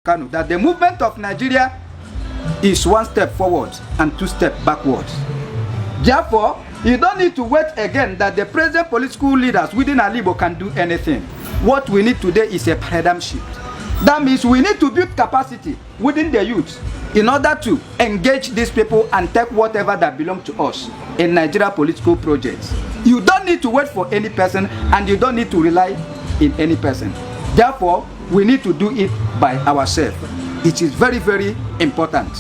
Kanu that the movement of Nigeria is 1 step forward and 2 steps backwards. Therefore, you don't need to wait again that the present political leaders within Ndi-Igbo can do anything. What we need today is a paradigm shift. That means we need to build capacity within the youth in order to engage these people and take whatever that belongs to us in Nigeria political projects. You don't need to wait for any person and you don't need to rely in any person. Therefore, we need to do it by ourselves. It is very, very important.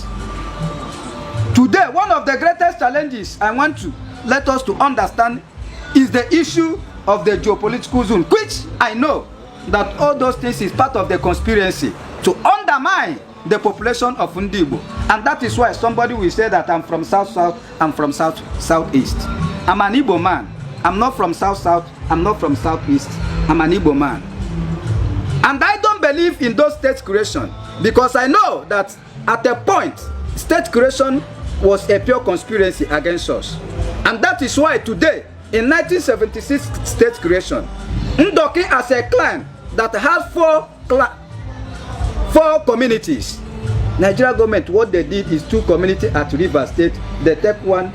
Today, one of the greatest challenges I want to let us to understand is the issue of the geopolitical zone, which I know that all those things is part of the conspiracy to undermine the population of Ndi-Igbo. And that is why somebody will say that I'm from South-South, I'm from South-Southeast. I'm an Igbo man. I'm not from South-South, I'm not from Southeast. I'm an Igbo man. And I don't believe in those state creation because I know that at a point, state creation was a pure conspiracy against us. And that is why today, in 1976 state creation, Ndoki as a clan that has four communities. Nigeria government, what they did is 2 communities at River State. They take one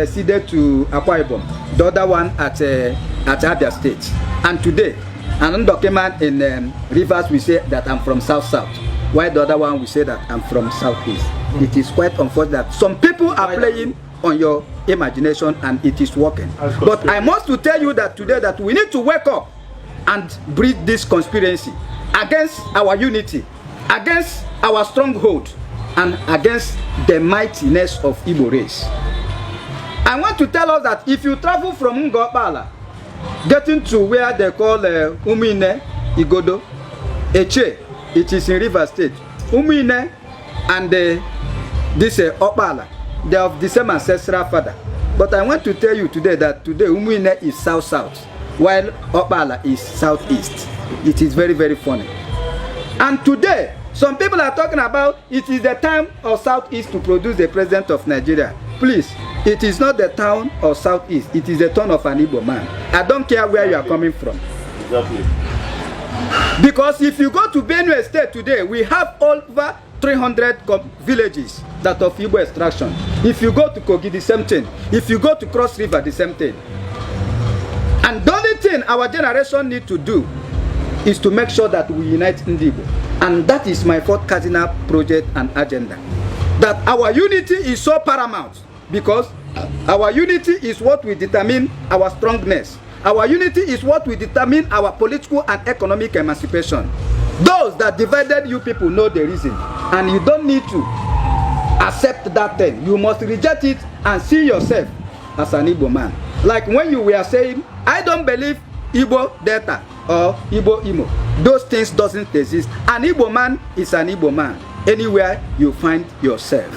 ceded to Akwa Ibom, the other one at Abia State. And today, an Ndoki man in Rivers will say that I'm from South-South, while the other one will say that I'm from Southeast. It is quite unfortunate that some people are playing on your imagination and it is working. But I must to tell you that today that we need to wake up and breed this conspiracy against our unity, against our stronghold, and against the mightiness of Igbo race. I want to tell us that if you travel from Ngopala, getting to where they call Umine, Igodo, Eche, it is in River State. Umine and this Opala, they are of the same ancestral father. But I want to tell you today that today Umine is South-South, while Opala is Southeast. It is very, very funny. And today, some people are talking about it is the time of Southeast to produce the president of Nigeria. Please, it is not the town of Southeast. It is the town of an Igbo man. I don't care where you are coming from. Exactly. Because if you go to Benue State today, we have over 300 villages that of Igbo extraction. If you go to Kogi, the same thing. If you go to Cross River, the same thing. And the only thing our generation need to do is to make sure that we unite Ndi-Igbo. And that is my 4th cardinal project and agenda. That our unity is so paramount because our unity is what will determine our strongness. Our unity is what will determine our political and economic emancipation. Those that divided you people know the reason. And you don't need to accept that thing. You must reject it and see yourself as an Igbo man. Like when you were saying, I don't believe Igbo Delta or Igbo Imo. Those things doesn't exist. An Igbo man is an Igbo man anywhere you find yourself.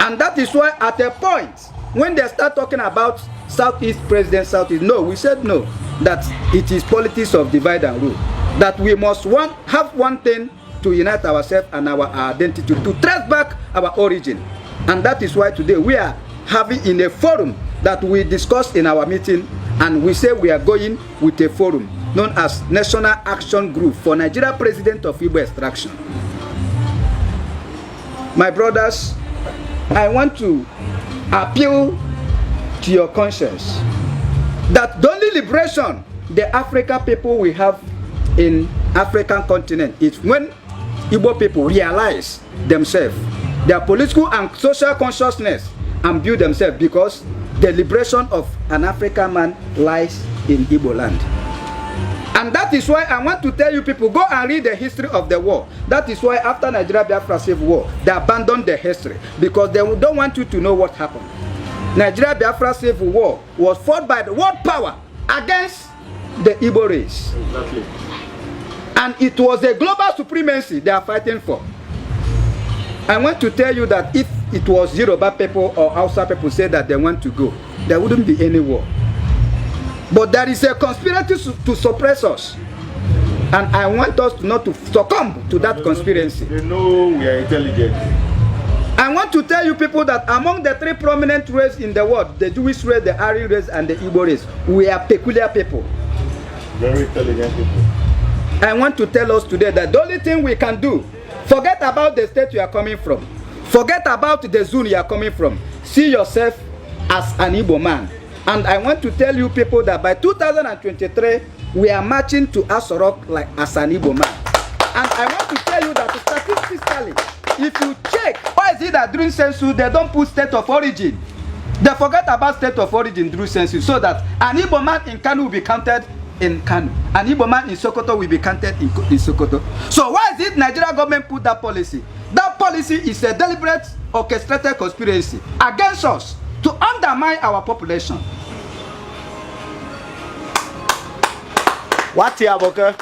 And that is why at a point when they start talking about Southeast president, Southeast, no, we said no, that it is politics of divide and rule, that we must have one thing to unite ourselves and our identity, to trace back our origin. And that is why today we are having in a forum that we discussed in our meeting, and we say we are going with a forum known as National Action Group for Nigeria President of Igbo Extraction. My brothers, I want to appeal to your conscience that the only liberation the African people will have in African continent is when Igbo people realize themselves, their political and social consciousness, and build themselves, because the liberation of an African man lies in Igbo land. And that is why I want to tell you people, go and read the history of the war. That is why after Nigeria Biafra Civil War, they abandoned the history because they don't want you to know what happened. Nigeria Biafra Civil War was fought by the world power against the Igbo race. Exactly. And it was a global supremacy they are fighting for. I want to tell you that if it was Yoruba people or Hausa people say that they want to go, there wouldn't be any war. But there is a conspiracy to suppress us. And I want us not to succumb to that conspiracy. They know we are intelligent. I want to tell you people that among the 3 prominent races in the world, the Jewish race, the Aryan race, and the Igbo race, we are peculiar people. Very intelligent people. I want to tell us today that the only thing we can do, forget about the state you are coming from. Forget about the zone you are coming from. See yourself as an Igbo man. And I want to tell you people that by 2023, we are marching to Asorok like as an Igbo man. And I want to tell you that statistically, if you check, why is it that during census they don't put state of origin? They forget about state of origin during census so that an Igbo man in Kano will be counted in Kano. An Igbo man in Sokoto will be counted in Sokoto. So why is it Nigeria government put that policy? That policy is a deliberate orchestrated conspiracy against us to undermine our population. What here, Boke?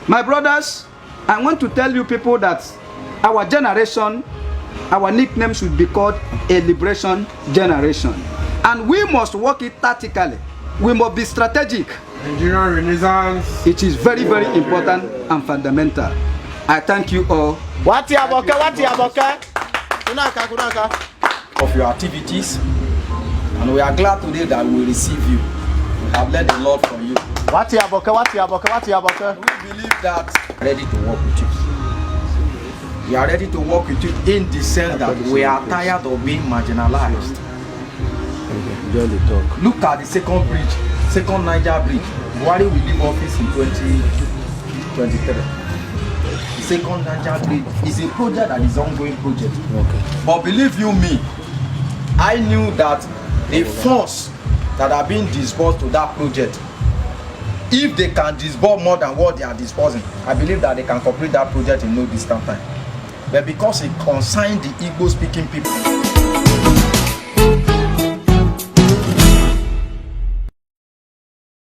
My brothers, I want to tell you people that our generation, our nickname should be called a liberation generation. And we must work it tactically. We must be strategic. Nigerian Renaissance. It is very, very important and fundamental. I thank you all. What here, Boke? What here, Boke? Kunaka. Of your activities, and we are glad today that we will receive you. We have learned a lot from you. What here, Boke? What here, Boke? What here, Boke? We believe that we are ready to work with you. We are ready to work with you in the sense that we are tired of being marginalized. Look at the second bridge, second Niger bridge. Buhari will leave office in 2023. The second Niger bridge is a project that is an ongoing project. Okay. But believe you me, I knew that the funds that are being disbursed to that project, if they can disburse more than what they are disbursing, I believe that they can complete that project in no distant time. But because it concerns the Igbo speaking people,